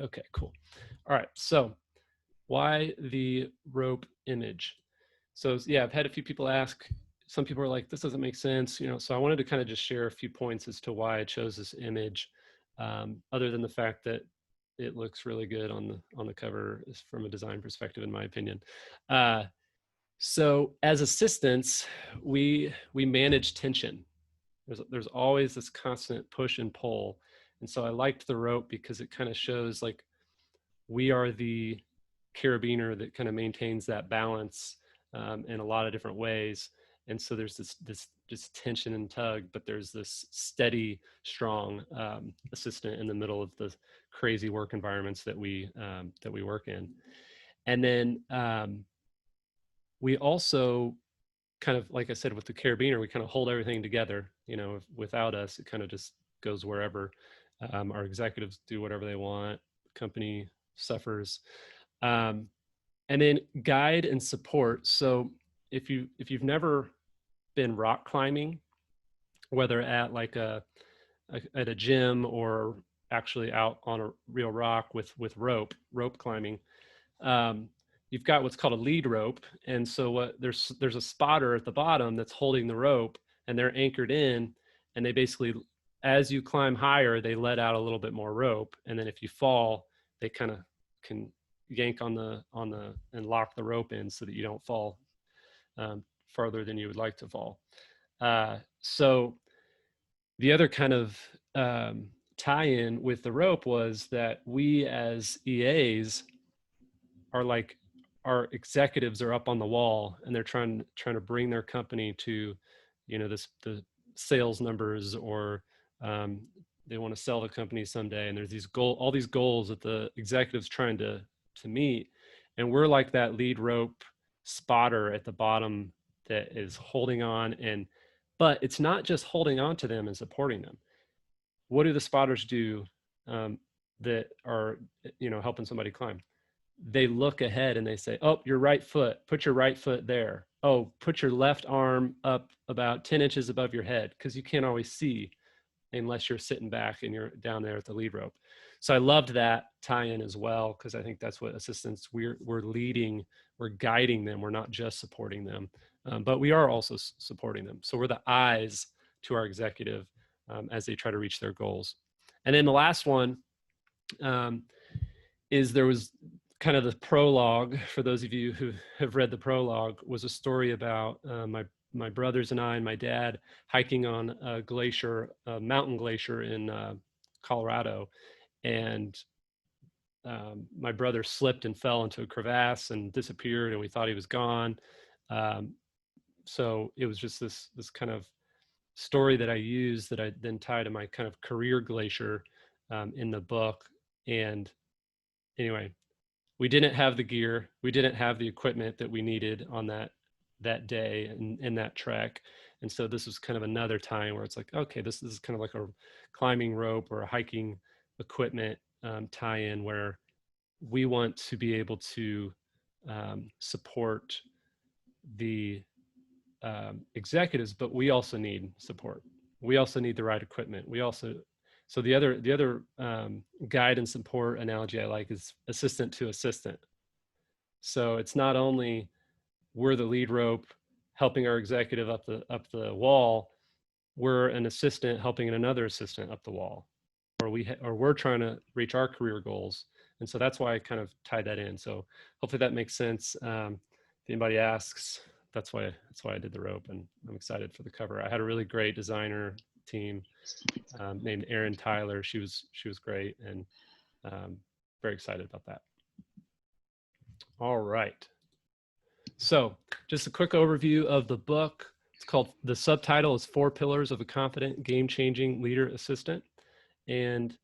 Okay, cool. All right, so why the rope image? So yeah, I've had a few people ask. Some people are like, this doesn't make sense, you know. So I wanted to kind of just share a few points as to why I chose this image, other than the fact that it looks really good on the cover from a design perspective, in my opinion. So as assistants, we manage tension. There's always this constant push and pull, and so I liked the rope because it kind of shows like we are the carabiner that kind of maintains that balance in a lot of different ways. And so there's this tension and tug, but there's this steady, strong assistant in the middle of the crazy work environments that we work in. And then we also kind of, like I said, with the carabiner, we kind of hold everything together. You know, without us, it kind of just goes wherever. Our executives do whatever they want. The company suffers. And then guide and support. So if you've never been rock climbing, whether at like at a gym or actually out on a real rock with rope climbing, you've got what's called a lead rope. And so there's a spotter at the bottom that's holding the rope, and they're anchored in, and they basically, as you climb higher, they let out a little bit more rope. And then if you fall, they kind of can yank on the and lock the rope in so that you don't fall farther than you would like to fall. So the other kind of tie-in with the rope was that we as EAs are like, our executives are up on the wall and they're trying to bring their company to, you know, the sales numbers, or they want to sell the company someday. And there's all these goals that the executives trying to meet. And we're like that lead rope spotter at the bottom that is holding on. But it's not just holding on to them and supporting them. What do the spotters do that are, you know, helping somebody climb? They look ahead and they say, oh, your right foot, put your right foot there. Oh, put your left arm up about 10 inches above your head, because you can't always see unless you're sitting back and you're down there at the lead rope. So I loved that tie-in as well, because I think that's what assistants, we're leading, we're guiding them. We're not just supporting them, but we are also supporting them. So we're the eyes to our executive as they try to reach their goals. And then the last one is, there was kind of the prologue. For those of you who have read the prologue, was a story about my brothers and I and my dad hiking on a glacier, a mountain glacier in Colorado. And my brother slipped and fell into a crevasse and disappeared, and we thought he was gone. So it was just this kind of story that I used, that I then tied to my kind of career glacier in the book. And anyway, we didn't have the gear, we didn't have the equipment that we needed on that day and in that trek. And so this was kind of another time where it's like, okay, this is kind of like a climbing rope or a hiking equipment tie-in, where we want to be able to support the executives, but we also need support. We also need the right equipment. So the other guide and support analogy I like is assistant to assistant. So it's not only we're the lead rope helping our executive up the wall, we're an assistant helping another assistant up the wall, or we're trying to reach our career goals. And so that's why I kind of tied that in. So hopefully that makes sense. If anybody asks, that's why I did the rope, and I'm excited for the cover. I had a really great designer team named Erin Tyler. She was great, and very excited about that. All right. So just a quick overview of the book. It's called, the subtitle is 4 Pillars of a Confident, Game-Changing Leader Assistant. And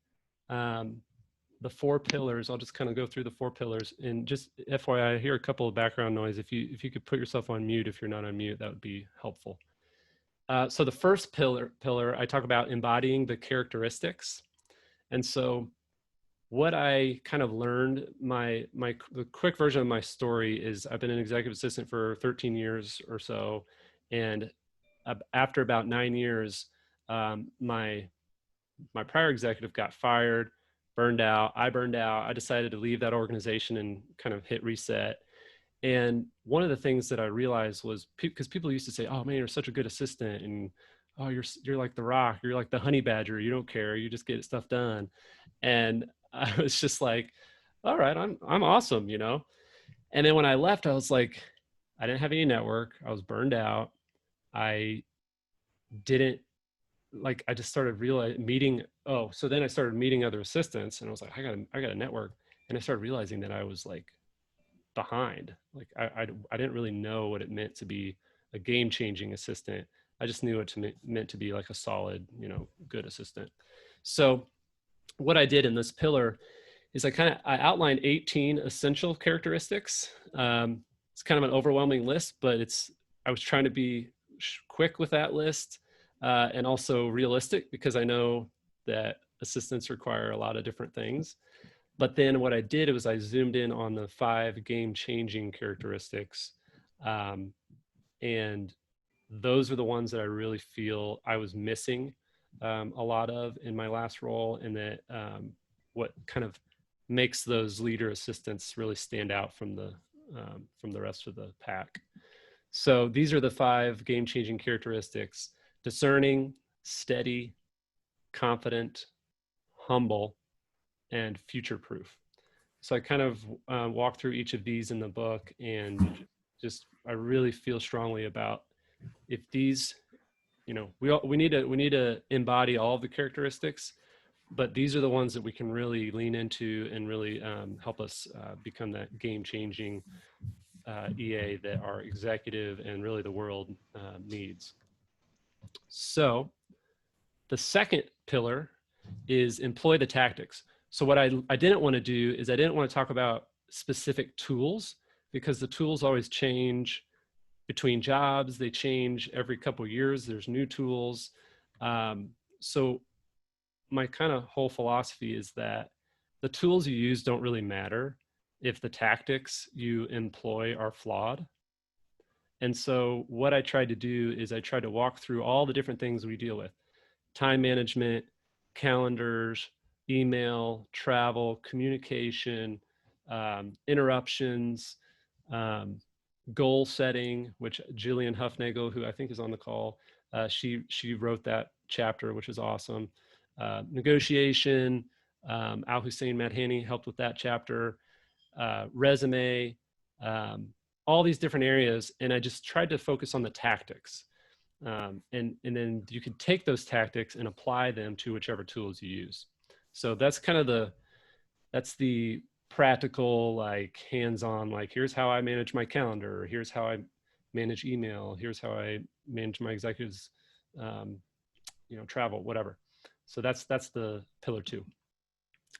the 4 pillars, I'll just kind of go through the 4 pillars. And just FYI, I hear a couple of background noise. If you could put yourself on mute, if you're not on mute, that would be helpful. So the first pillar, I talk about embodying the characteristics. And so what I kind of learned, the quick version of my story is, I've been an executive assistant for 13 years or so. And after about 9 years, my prior executive got fired. burned out. I burned out. I decided to leave that organization and kind of hit reset. And one of the things that I realized was because people used to say, "Oh man, you're such a good assistant," and "Oh, you're like the rock. You're like the honey badger. You don't care. You just get stuff done." And I was just like, "All right, I'm awesome," you know. And then when I left, I was like, I didn't have any network. I was burned out. I didn't like. I just started realizing meeting. Oh, so then I started meeting other assistants, and I was like, I got a network, and I started realizing that I was like behind. Like I didn't really know what it meant to be a game changing assistant. I just knew meant to be like a solid, you know, good assistant. So what I did in this pillar is I outlined 18 essential characteristics. It's kind of an overwhelming list, but I was trying to be quick with that list and also realistic because I know that assistants require a lot of different things. But then what I did was I zoomed in on the 5 game-changing characteristics, um, and those are the ones that I really feel I was missing a lot of in my last role, and that what kind of makes those leader assistants really stand out from the rest of the pack. So these are the 5 game-changing characteristics: discerning, steady, confident, humble, and future-proof. So I kind of walk through each of these in the book, and just I really feel strongly about if these, you know, we need to embody all of the characteristics, but these are the ones that we can really lean into and really help us become that game-changing EA that our executive and really the world needs. So the second pillar is employ the tactics. So what I didn't want to do is I didn't want to talk about specific tools because the tools always change between jobs. They change every couple of years. There's new tools. So my kind of whole philosophy is that the tools you use don't really matter if the tactics you employ are flawed. And so what I tried to do is I tried to walk through all the different things we deal with: time management, calendars, email, travel, communication, interruptions, goal setting, which Jillian Huffnagel, who I think is on the call, she wrote that chapter, which is awesome. Negotiation, Al Hussein Madhani helped with that chapter. Resume, all these different areas, and I just tried to focus on the tactics. And then you can take those tactics and apply them to whichever tools you use. So that's kind of that's the practical, like hands-on, like here's how I manage my calendar, here's how I manage email, here's how I manage my executives, you know, travel, whatever. So that's the pillar 2.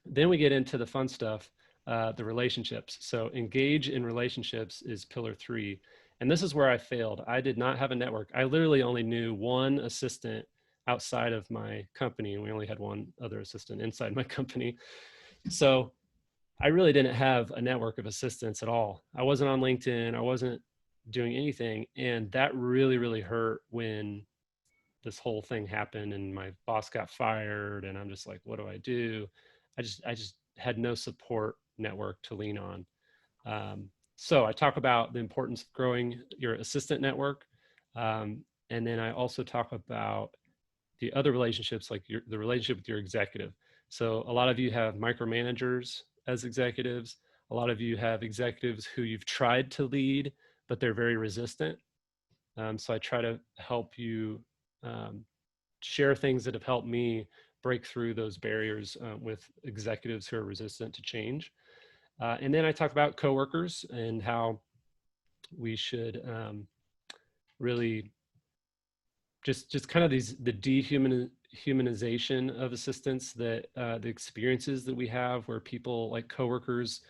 Then we get into the fun stuff, the relationships. So engage in relationships is pillar 3. And this is where I failed. I did not have a network. I literally only knew one assistant outside of my company, and we only had one other assistant inside my company. So I really didn't have a network of assistants at all. I wasn't on LinkedIn. I wasn't doing anything. And that really, really hurt when this whole thing happened and my boss got fired. And I'm just like, what do I do? I just had no support network to lean on. So I talk about the importance of growing your assistant network. And then I also talk about the other relationships, like the relationship with your executive. So a lot of you have micromanagers as executives. A lot of you have executives who you've tried to lead, but they're very resistant. So I try to help you share things that have helped me break through those barriers with executives who are resistant to change. And then I talk about coworkers and how we should really just kind of the dehumanization of assistants, that the experiences that we have where people like coworkers,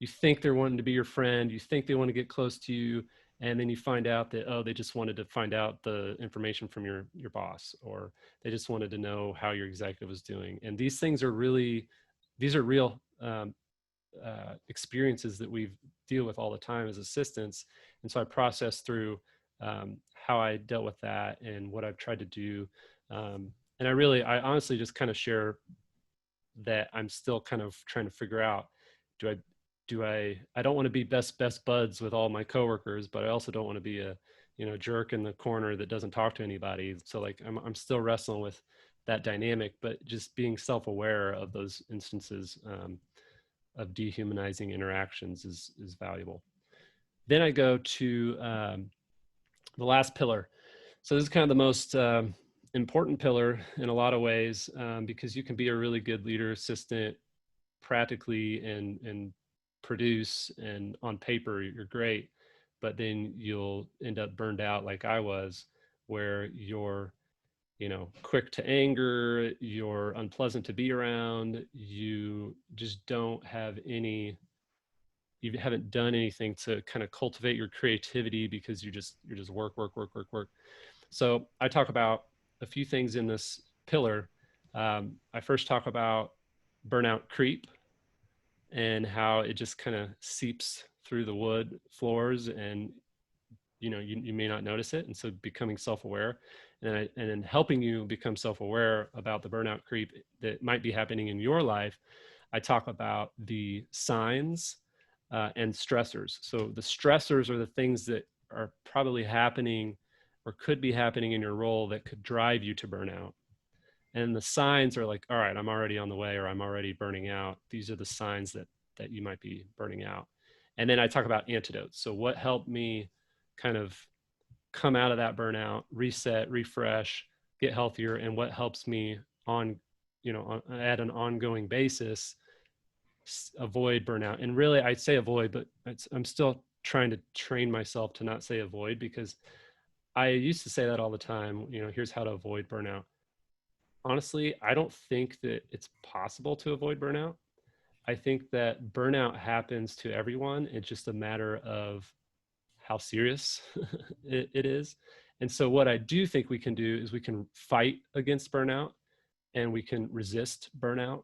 you think they're wanting to be your friend, you think they want to get close to you, and then you find out that, oh, they just wanted to find out the information from your boss, or they just wanted to know how your executive was doing. And these things are these are real experiences that we deal with all the time as assistants. And so I process through how I dealt with that and what I've tried to do. And I honestly just kind of share that I'm still kind of trying to figure out. Do I, I don't want to be best buds with all my coworkers, but I also don't want to be a, jerk in the corner that doesn't talk to anybody. So like, I'm still wrestling with that dynamic, but just being self-aware of those instances of dehumanizing interactions is valuable. Then I go to the last pillar. So this is kind of the most important pillar in a lot of ways, because you can be a really good leader assistant practically and produce, and on paper you're great, but then you'll end up burned out like I was, where you're quick to anger, you're unpleasant to be around, you just don't have any, you haven't done anything to kind of cultivate your creativity because you're just work, work, work, work, work. So I talk about a few things in this pillar. I first talk about burnout creep and how it just kind of seeps through the wood floors, and you may not notice it. And so becoming self-aware, and then helping you become self-aware about the burnout creep that might be happening in your life. I talk about the signs and stressors. So the stressors are the things that are probably happening or could be happening in your role that could drive you to burnout. And the signs are like, all right, I'm already on the way, or I'm already burning out. These are the signs that you might be burning out. And then I talk about antidotes. So what helped me kind of come out of that burnout, reset, refresh, get healthier, and what helps me on, at an ongoing basis, avoid burnout. And really, I say avoid, but I'm still trying to train myself to not say avoid, because I used to say that all the time, here's how to avoid burnout. Honestly, I don't think that it's possible to avoid burnout. I think that burnout happens to everyone. It's just a matter of how serious it is. And so what I do think we can do is we can fight against burnout, and we can resist burnout.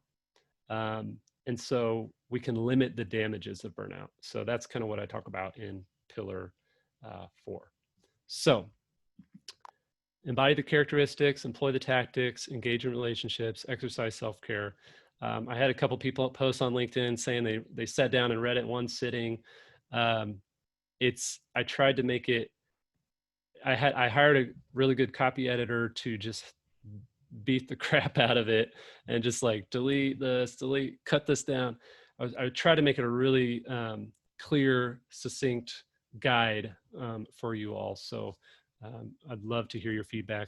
And so we can limit the damages of burnout. So that's kind of what I talk about in pillar 4. So embody the characteristics, employ the tactics, engage in relationships, exercise self-care. I had a couple people post on LinkedIn saying they sat down and read it in one sitting. I tried to make it, I hired a really good copy editor to just beat the crap out of it and just like delete this, cut this down. I would try to make it a really clear, succinct guide for you all. So I'd love to hear your feedback